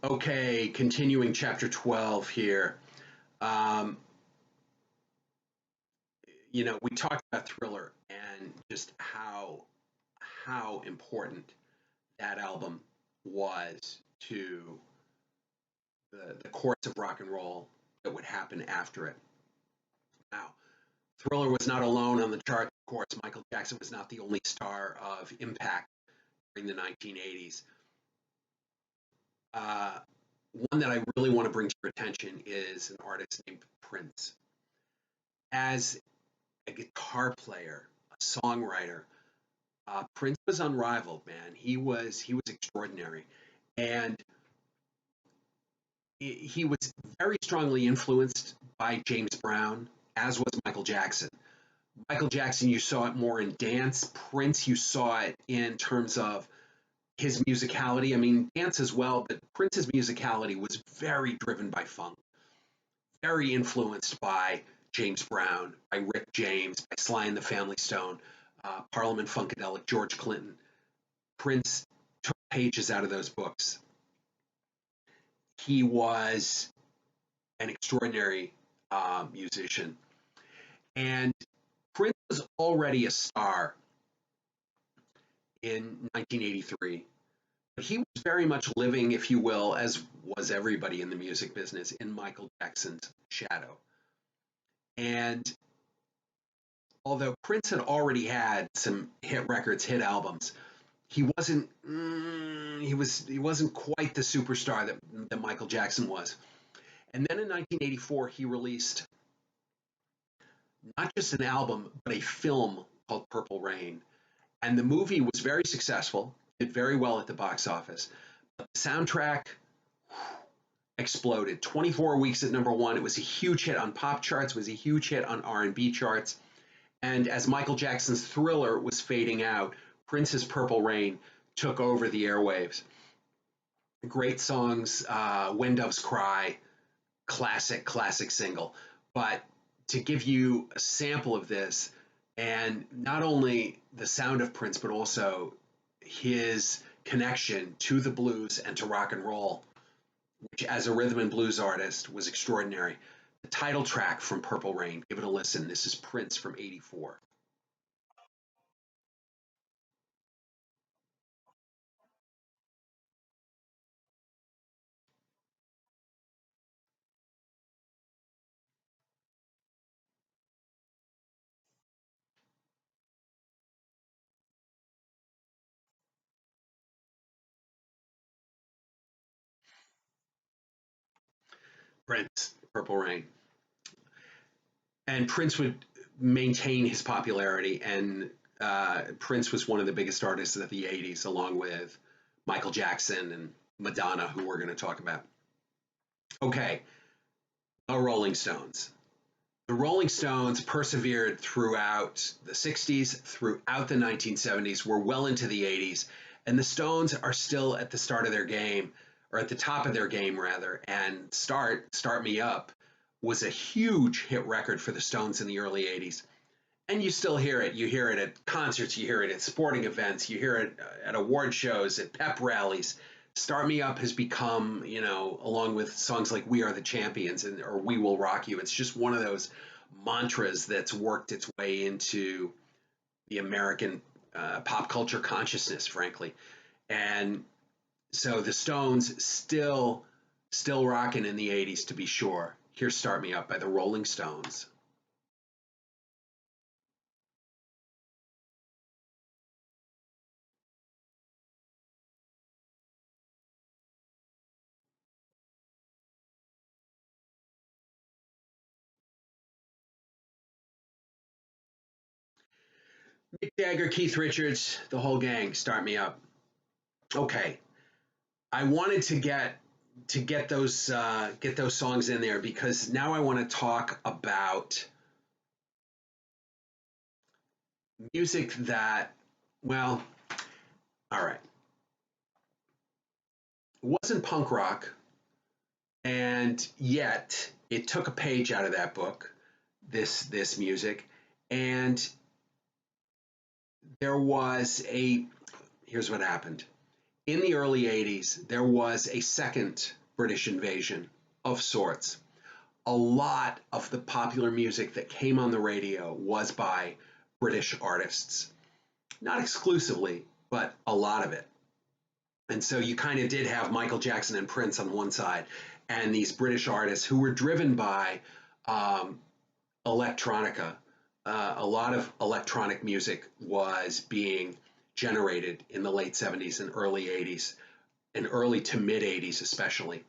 Okay, continuing chapter 12 here. Um, we talked about Thriller and just how important that album was to the course of rock and roll that would happen after it. Now, Thriller was not alone on the chart. Of course, Michael Jackson was not the only star of impact during the 1980s. Uh, One that I really want to bring to your attention is an artist named Prince. As a guitar player, a songwriter, Prince was unrivaled, man. He was extraordinary, and he was very strongly influenced by James Brown, as was Michael Jackson. Michael Jackson, you saw it more in dance. Prince, you saw it in terms of his musicality. I mean, dance as well, but Prince's musicality was very driven by funk, very influenced by James Brown, by Rick James, by Sly and the Family Stone, Parliament Funkadelic, George Clinton. Prince took pages out of those books. He was an extraordinary musician. And Prince was already a star in 1983. But he was very much living, if you will, as was everybody in the music business, in Michael Jackson's shadow. And although Prince had already had some hit records, hit albums, he wasn't quite the superstar that Michael Jackson was. And then in 1984, he released not just an album, but a film called Purple Rain. And the movie was very successful, did very well at the box office. But the soundtrack exploded. 24 weeks at number one. It was a huge hit on pop charts, was a huge hit on R&B charts. And as Michael Jackson's Thriller was fading out, Prince's Purple Rain took over the airwaves. Great songs, When Doves Cry, classic single. But to give you a sample of this, and not only the sound of Prince, but also his connection to the blues and to rock and roll, which as a rhythm and blues artist was extraordinary. The title track from Purple Rain, give it a listen. This is Prince from '84. Prince, Purple Rain. And Prince would maintain his popularity, and Prince was one of the biggest artists of the '80s, along with Michael Jackson and Madonna, who we're going to talk about. Okay, the Rolling Stones. The Rolling Stones persevered throughout the '60s, throughout the 1970s, were well into the '80s, and the Stones are still at the start of their game, or at the top of their game rather. And Start Me Up was a huge hit record for the Stones in the early '80s. And you still hear it. You hear it at concerts, you hear it at sporting events, you hear it at award shows, at pep rallies. Start Me Up has become, along with songs like We Are the Champions or We Will Rock You, it's just one of those mantras that's worked its way into the American pop culture consciousness, frankly. And so the Stones still rocking in the '80s, to be sure. Here's Start Me Up by the Rolling Stones. Mick Jagger, Keith Richards, the whole gang, Start Me Up. Okay, I wanted to get those songs in there because now I want to talk about music that, well, all right, it wasn't punk rock, and yet it took a page out of that book, this music, and there was a here's what happened. in the early 80s, there was a second British invasion of sorts. A lot of the popular music that came on the radio was by British artists. Not exclusively, but a lot of it. And so you kind of did have Michael Jackson and Prince on one side, and these British artists who were driven by um, electronica. A lot of electronic music was being generated in the late 70s and early 80s, and early to mid 80s especially.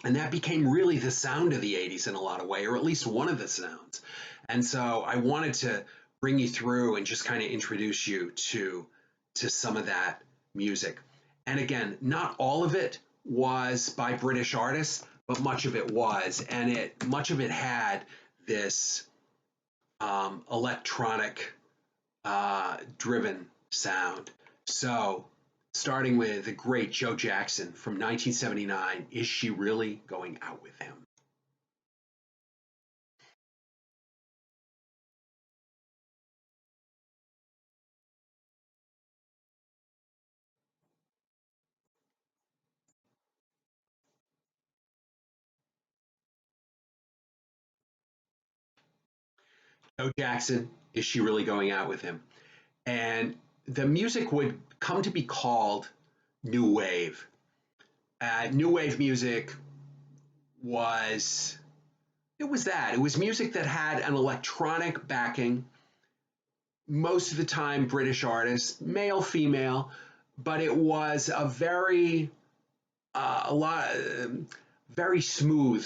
And that became really the sound of the 80s in a lot of way, or at least one of the sounds. And so I wanted to bring you through and just kind of introduce you to some of that music. And again, not all of it was by British artists, but much of it was, and much of it had this electronic driven sound. So, starting with the great Joe Jackson from 1979, Is She Really Going Out with Him? Joe Jackson, Is She Really Going Out with Him? And the music would come to be called New Wave. New Wave music was, it was that. It was music that had an electronic backing, most of the time British artists, male, female, but it was a very a lot very smooth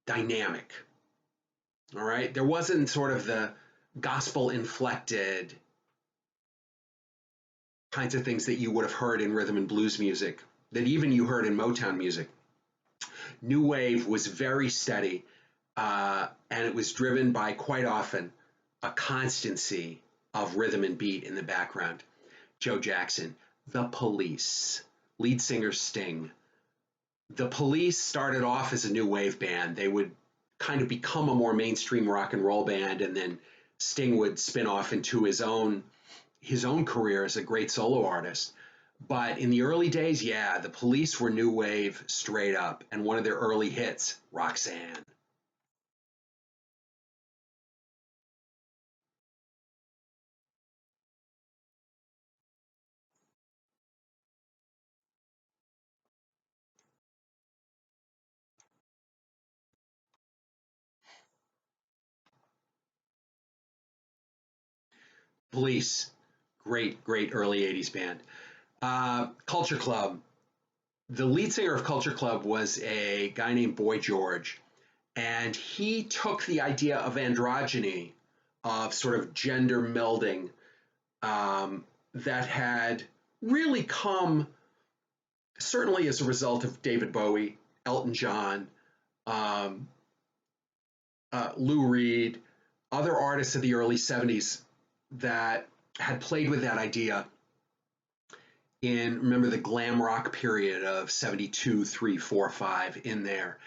dynamic. All right, there wasn't sort of the gospel inflected kinds of things that you would have heard in rhythm and blues music, that even you heard in Motown music. New wave was very steady, and it was driven by quite often a constancy of rhythm and beat in the background. Joe Jackson, The Police, lead singer Sting. The Police started off as a new wave band. They would kind of become a more mainstream rock and roll band, and then Sting would spin off into his own career as a great solo artist. But in the early days, yeah, the Police were new wave straight up, and one of their early hits, Roxanne. Police, great, great early 80s band. Culture Club. The lead singer of Culture Club was a guy named Boy George, and he took the idea of androgyny, of sort of gender melding, that had really come certainly as a result of David Bowie, Elton John, um, Lou Reed, other artists of the early 70s that had played with that idea in, remember, the glam rock period of 72, 3, 4, 5 in there.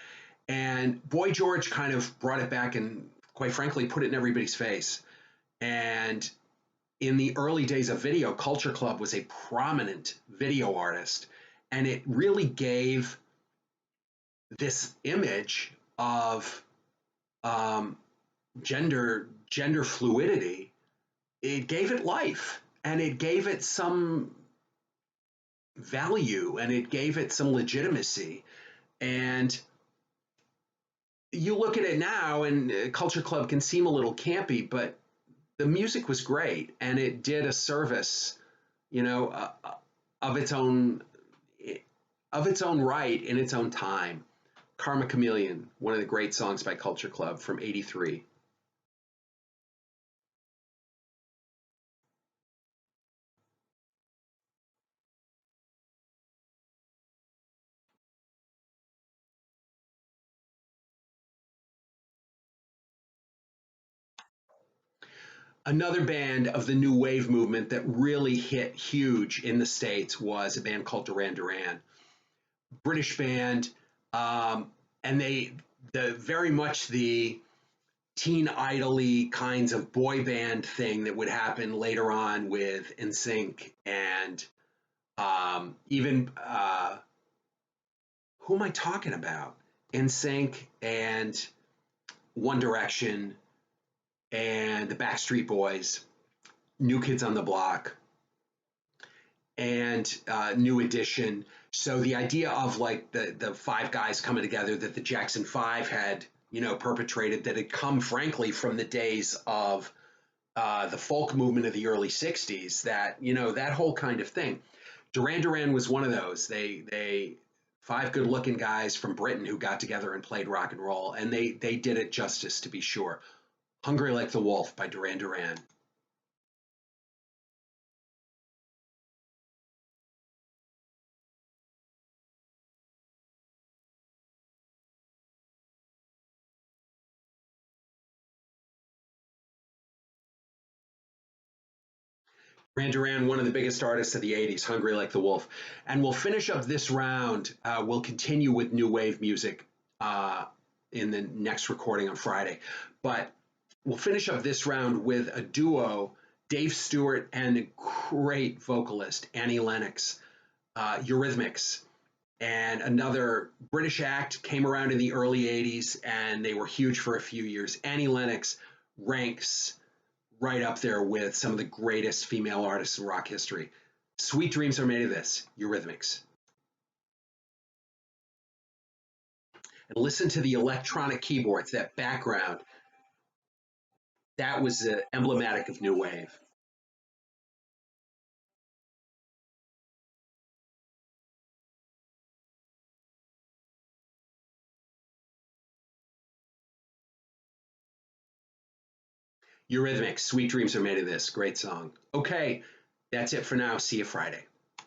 And Boy George kind of brought it back and, quite frankly, put it in everybody's face. And in the early days of video, Culture Club was a prominent video artist. And it really gave this image of um, gender fluidity. It gave it life, and it gave it some value, and it gave it some legitimacy. And you look at it now, and Culture Club can seem a little campy, but the music was great, and it did a service, you know, of its own right in its own time. Karma Chameleon, one of the great songs by Culture Club from '83. Another band of the new wave movement that really hit huge in the States was a band called Duran Duran. British band, and the very much the teen idol-y kinds of boy band thing that would happen later on with NSYNC and Even who am I talking about? NSYNC and One Direction and the Backstreet Boys, New Kids on the Block, and New Edition. So the idea of like the five guys coming together that the Jackson Five had, perpetrated, that had come frankly from the days of the folk movement of the early '60s. That whole kind of thing. Duran Duran was one of those. They five good-looking guys from Britain who got together and played rock and roll, and they did it justice, to be sure. Hungry Like the Wolf by Duran Duran. Duran Duran, one of the biggest artists of the '80s, Hungry Like the Wolf. And we'll finish up this round. We'll continue with new wave music uh, in the next recording on Friday. But we'll finish up this round with a duo, Dave Stewart and a great vocalist, Annie Lennox, Eurythmics. And another British act came around in the early '80s, and they were huge for a few years. Annie Lennox ranks right up there with some of the greatest female artists in rock history. Sweet Dreams Are Made of This, Eurythmics. And listen to the electronic keyboards, that background. That was emblematic of New Wave. Eurythmics, Sweet Dreams Are Made of This. Great song. Okay, that's it for now. See you Friday.